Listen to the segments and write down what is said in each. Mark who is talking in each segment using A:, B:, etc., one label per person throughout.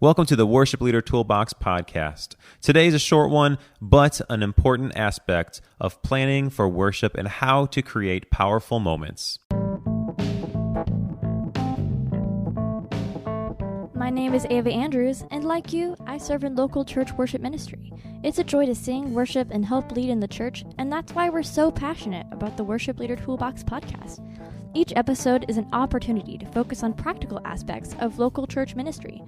A: Welcome to the Worship Leader Toolbox podcast. Today is a short one, but an important aspect of planning for worship and how to create powerful moments.
B: My name is Ava Andrews, and like you, I serve in local church worship ministry. It's a joy to sing, worship, and help lead in the church, and that's why we're so passionate about the Worship Leader Toolbox podcast. Each episode is an opportunity to focus on practical aspects of local church ministry.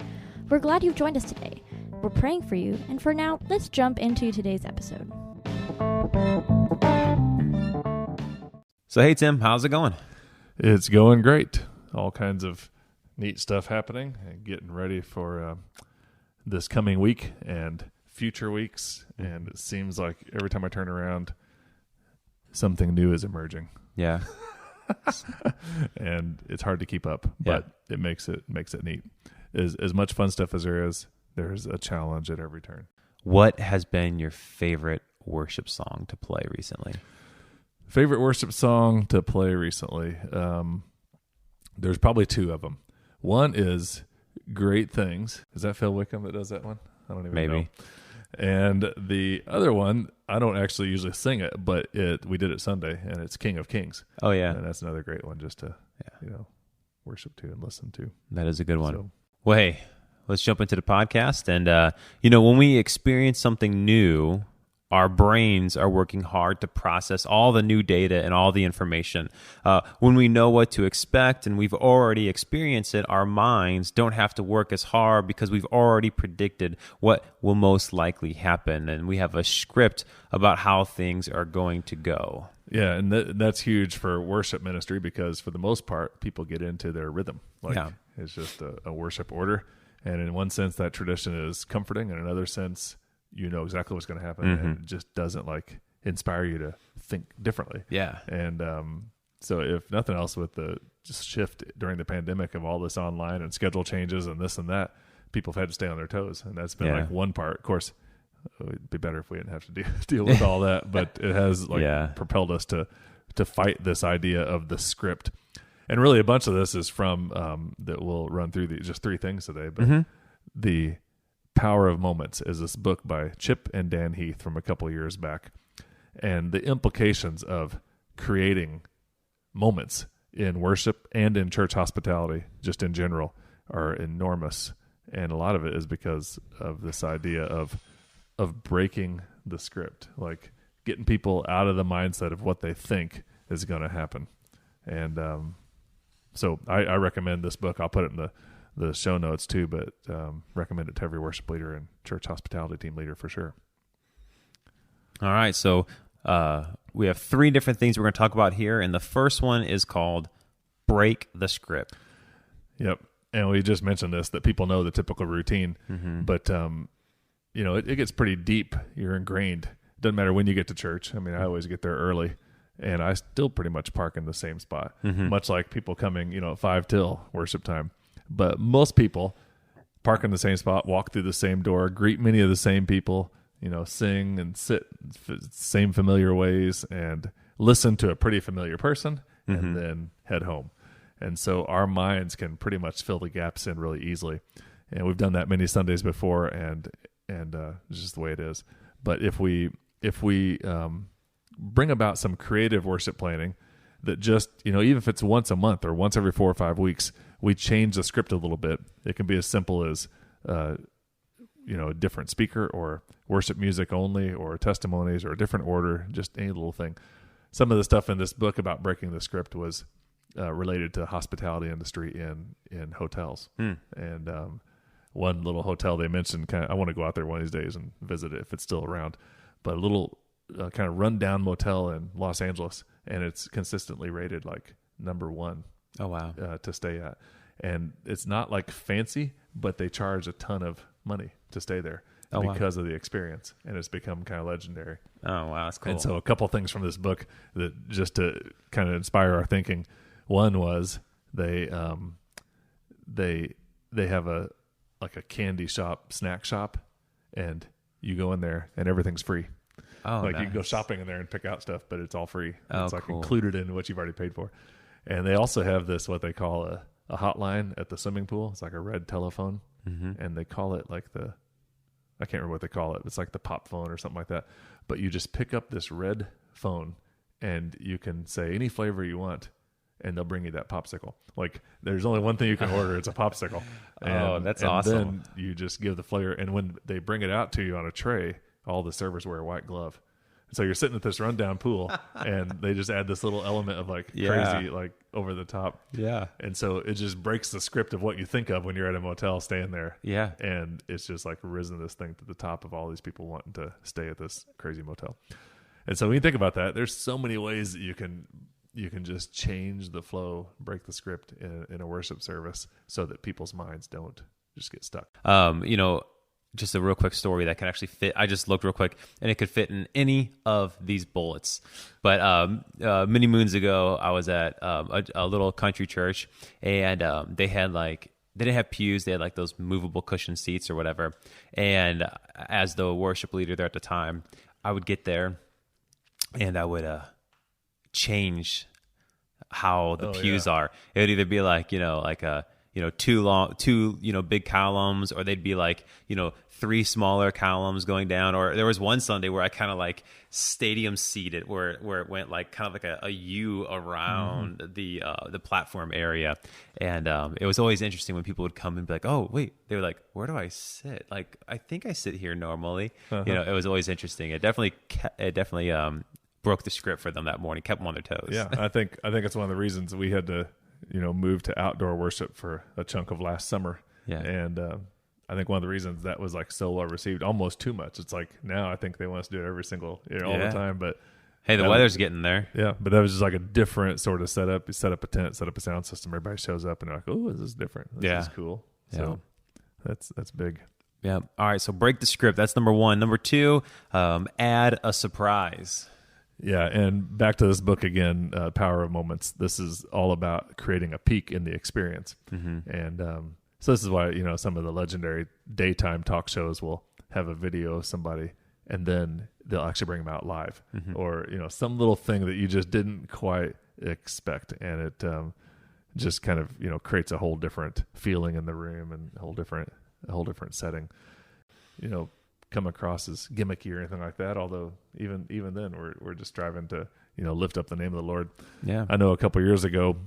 B: We're glad you've joined us today. We're praying for you, and for now, let's jump into today's episode.
A: So hey Tim, how's it going?
C: It's going great. All kinds of neat stuff happening and getting ready for this coming week and future weeks. And it seems like every time I turn around, something new is emerging.
A: Yeah.
C: And it's hard to keep up, but it makes it neat. As much fun stuff as there is, there's a challenge at every turn.
A: What has been your favorite worship song to play recently?
C: Favorite worship song to play recently? There's probably two of them. One is Great Things. Is that Phil Wickham that does that one? I don't even know. And the other one, I don't actually usually sing it, but we did it Sunday, and it's King of Kings.
A: Oh, yeah.
C: And that's another great one just to worship to and listen to.
A: That is a good one.
C: So,
A: well, hey, let's jump into the podcast. And, when we experience something new, our brains are working hard to process all the new data and all the information. When we know what to expect and we've already experienced it, our minds don't have to work as hard because we've already predicted what will most likely happen. And we have a script about how things are going to go.
C: Yeah, and that's huge for worship ministry because for the most part, people get into their rhythm. It's just a worship order. And in one sense, that tradition is comforting. In another sense, you know exactly what's going to happen, and it just doesn't inspire you to think differently.
A: Yeah.
C: And so if nothing else, with the just shift during the pandemic of all this online and schedule changes and this and that, people have had to stay on their toes. And that's been one part. Of course, it'd be better if we didn't have to deal with all that, but it has propelled us to fight this idea of the script. And really a bunch of this is from that we'll run through just three things today, but the Power of Moments is this book by Chip and Dan Heath from a couple of years back. And the implications of creating moments in worship and in church hospitality, just in general, are enormous. And a lot of it is because of this idea of breaking the script, like getting people out of the mindset of what they think is going to happen. And so I recommend this book. I'll put it in the show notes too, but recommend it to every worship leader and church hospitality team leader for sure.
A: All right, so we have three different things we're going to talk about here, and the first one is called Break the Script.
C: Yep, and we just mentioned this, that people know the typical routine, but it gets pretty deep. You're ingrained. It doesn't matter when you get to church. I mean, I always get there early, and I still pretty much park in the same spot, much like people coming, at 5 till worship time. But most people park in the same spot, walk through the same door, greet many of the same people, sing and sit same familiar ways, and listen to a pretty familiar person, and then head home. And so our minds can pretty much fill the gaps in really easily. And we've done that many Sundays before, and it's just the way it is. But if we bring about some creative worship planning that just, even if it's once a month or once every 4 or 5 weeks, we change the script a little bit. It can be as simple as, a different speaker, or worship music only, or testimonies, or a different order, just any little thing. Some of the stuff in this book about breaking the script was related to hospitality industry in hotels. And one little hotel they mentioned, I want to go out there one of these days and visit it if it's still around, but a little kind of rundown motel in Los Angeles, and it's consistently rated like number 1.
A: Oh, wow.
C: To stay at. And it's not like fancy, but they charge a ton of money to stay there because of the experience. And it's become kind of legendary.
A: Oh, wow. That's cool.
C: And so a couple things from this book that just to kind of inspire our thinking. One was they have a candy shop, snack shop, and you go in there and everything's free.
A: Oh,
C: nice. You can go shopping in there and pick out stuff, but it's all free.
A: Oh,
C: it's
A: cool.
C: Included in what you've already paid for. And they also have this, what they call a hotline at the swimming pool. It's like a red telephone. and they call it like I can't remember what they call it. It's like the pop phone or something like that. But you just pick up this red phone and you can say any flavor you want, and they'll bring you that popsicle. Like there's only one thing you can order. It's a popsicle.
A: That's awesome.
C: Then you just give the flavor. And when they bring it out to you on a tray, all the servers wear a white glove. So you're sitting at this rundown pool and they just add this little element of like crazy, like over the top.
A: Yeah.
C: And so it just breaks the script of what you think of when you're at a motel staying there.
A: Yeah.
C: And it's just like risen this thing to the top of all these people wanting to stay at this crazy motel. And so when you think about that, there's so many ways that you can just change the flow, break the script in a worship service so that people's minds don't just get stuck.
A: Just a real quick story that can actually fit. I just looked real quick, and it could fit in any of these bullets. But many moons ago, I was at a little country church, and they didn't have pews. They had like those movable cushion seats or whatever. And as the worship leader there at the time, I would get there, and I would change how the pews are. It would either be like two big columns, or they'd be like, 3 smaller columns going down. Or there was one Sunday where I kind of like stadium seated where it went like kind of like a U around the platform area. And it was always interesting when people would come and be like, oh, wait, they were like, where do I sit? Like, I think I sit here normally. It was always interesting. It definitely broke the script for them that morning, kept them on their toes.
C: Yeah. I think it's one of the reasons we had to, move to outdoor worship for a chunk of last summer.
A: Yeah.
C: And I think one of the reasons that was like so well received, almost too much. It's like now I think they want us to do it every single all the time. But
A: hey, the weather's getting there.
C: Yeah, but that was just like a different sort of setup. You set up a tent, set up a sound system. Everybody shows up and they're like, "Oh, this is different. This is cool." So that's big.
A: Yeah. All right. So break the script. That's number 1. Number 2, add a surprise.
C: Yeah, and back to this book again, Power of Moments. This is all about creating a peak in the experience. And so this is why, some of the legendary daytime talk shows will have a video of somebody, and then they'll actually bring them out live. Or, some little thing that you just didn't quite expect. And it just kind of, creates a whole different feeling in the room and a whole different setting. Come across as gimmicky or anything like that, although even then we're just striving to lift up the name of the Lord.
A: Yeah,
C: I know a couple years ago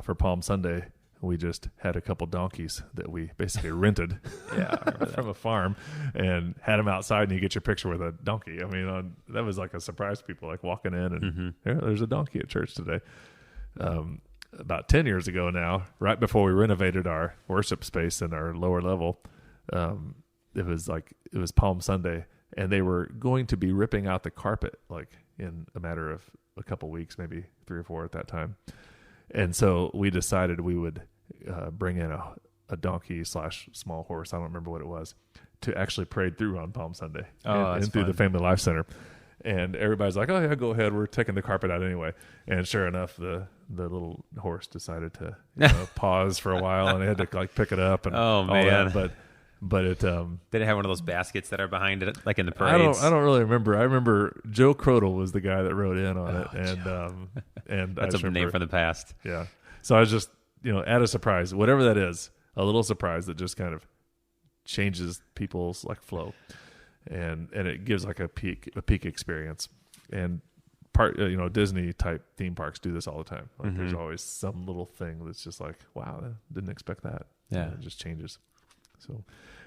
C: for Palm Sunday we just had a couple donkeys that we basically rented from a farm and had them outside, and you get your picture with a donkey. I mean, that was like a surprise to people, like walking in and there's a donkey at church today. About 10 years ago now, right before we renovated our worship space in our lower level, it was Palm Sunday, and they were going to be ripping out the carpet like in a matter of a couple weeks, maybe 3 or 4 at that time. And so we decided we would bring in a donkey / small horse, I don't remember what it was, to actually parade through on Palm Sunday and through the Family Life Center. And everybody's like, oh yeah, go ahead, we're taking the carpet out anyway. And sure enough, the little horse decided to pause for a while, and they had to like pick it up and all that. But it
A: did it have one of those baskets that are behind it, like in the parades?
C: I don't really remember. I remember Joe Crodel was the guy that rode in on it, and
A: that's a name from the past.
C: Yeah. So I was just add a surprise, whatever that is, a little surprise that just kind of changes people's like flow, and it gives like a peak experience. And Disney type theme parks do this all the time. Like there's always some little thing that's just like, wow, I didn't expect that.
A: Yeah,
C: and it just changes. So,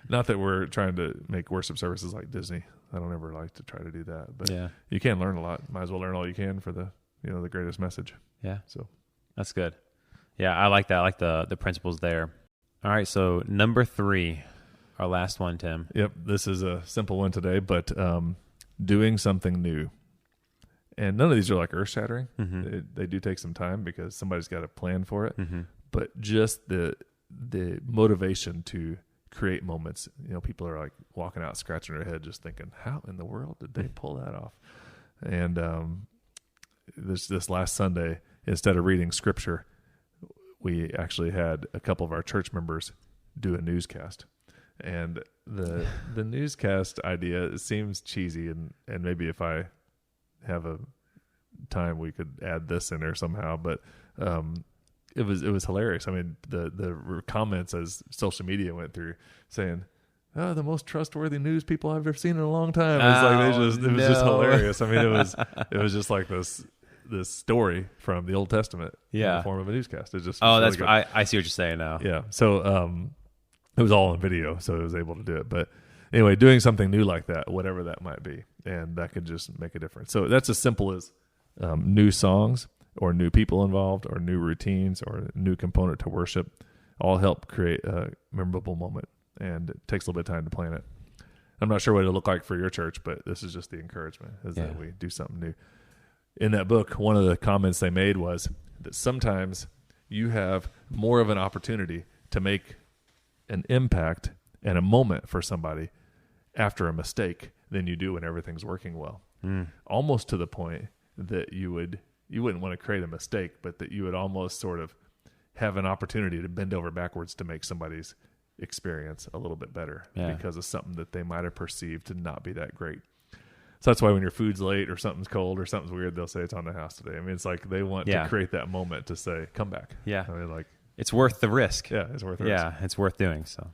C: not that we're trying to make worship services like Disney. I don't ever like to try to do that, but you can learn a lot. Might as well learn all you can for the the greatest message.
A: Yeah,
C: so
A: that's good. Yeah, I like that. I like the principles there. All right, so number 3, our last one, Tim.
C: Yep, this is a simple one today, but doing something new. And none of these are like earth shattering. They do take some time because somebody's got to plan for it. But just the motivation to create moments. People are like walking out scratching their head just thinking, how in the world did they pull that off? And this last Sunday, instead of reading scripture, we actually had a couple of our church members do a newscast. And the newscast idea seems cheesy, and maybe if I have a time we could add this in there somehow, but it was hilarious. I mean, the comments as social media went through saying, "Oh, the most trustworthy news people I've ever seen in a long time." It was just hilarious. I mean, it was just like this story from the Old Testament in the form of a newscast. It's just
A: that's really I see what you're saying now.
C: Yeah. So it was all on video, so it was able to do it. But anyway, doing something new like that, whatever that might be, and that could just make a difference. So that's as simple as new songs or new people involved or new routines or a new component to worship all help create a memorable moment. And it takes a little bit of time to plan it. I'm not sure what it'll look like for your church, but this is just the encouragement is that we do something new. In that book, one of the comments they made was that sometimes you have more of an opportunity to make an impact and a moment for somebody after a mistake than you do when everything's working well. Almost to the point that you wouldn't want to create a mistake, but that you would almost sort of have an opportunity to bend over backwards to make somebody's experience a little bit better because of something that they might have perceived to not be that great. So that's why when your food's late or something's cold or something's weird, they'll say it's on the house today. I mean, it's like they want to create that moment to say, come back.
A: Yeah.
C: I mean, like
A: it's worth the risk.
C: Yeah, it's worth the risk.
A: Yeah, it's worth doing. So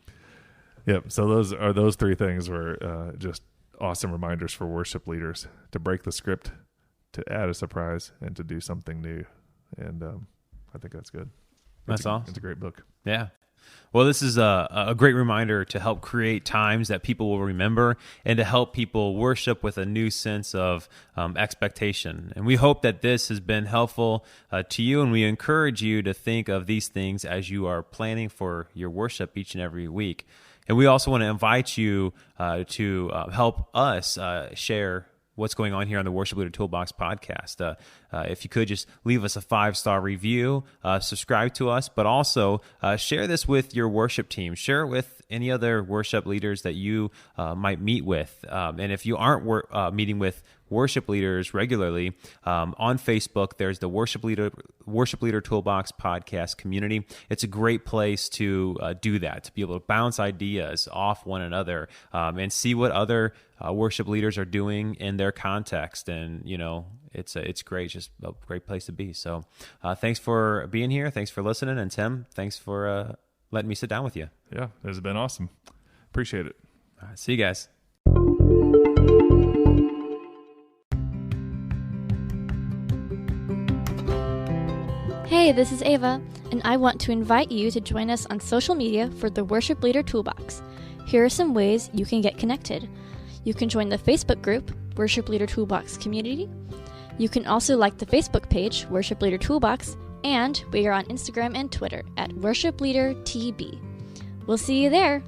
C: so those three things were just awesome reminders for worship leaders to break the script, to add a surprise, and to do something new. And I think that's good.
A: That's awesome.
C: It's a great book.
A: Yeah. Well, this is a great reminder to help create times that people will remember and to help people worship with a new sense of expectation. And we hope that this has been helpful to you, and we encourage you to think of these things as you are planning for your worship each and every week. And we also want to invite you to help us share what's going on here on the Worship Leader Toolbox podcast. If you could just leave us a 5-star review, subscribe to us, but also share this with your worship team. Share it with any other worship leaders that you might meet with. And if you aren't meeting with worship leaders regularly, on Facebook, there's the Worship Leader Toolbox podcast community. It's a great place to do that, to be able to bounce ideas off one another and see what other worship leaders are doing in their context. And, it's great, just a great place to be. So thanks for being here. Thanks for listening. And Tim, thanks for letting me sit down with you.
C: Yeah, this has been awesome. Appreciate it.
A: All right, see you guys.
B: Hey, this is Ava, and I want to invite you to join us on social media for the Worship Leader Toolbox. Here are some ways you can get connected. You can join the Facebook group, Worship Leader Toolbox Community. You can also like the Facebook page, Worship Leader Toolbox, and we are on Instagram and Twitter at Worship Leader TB. We'll see you there.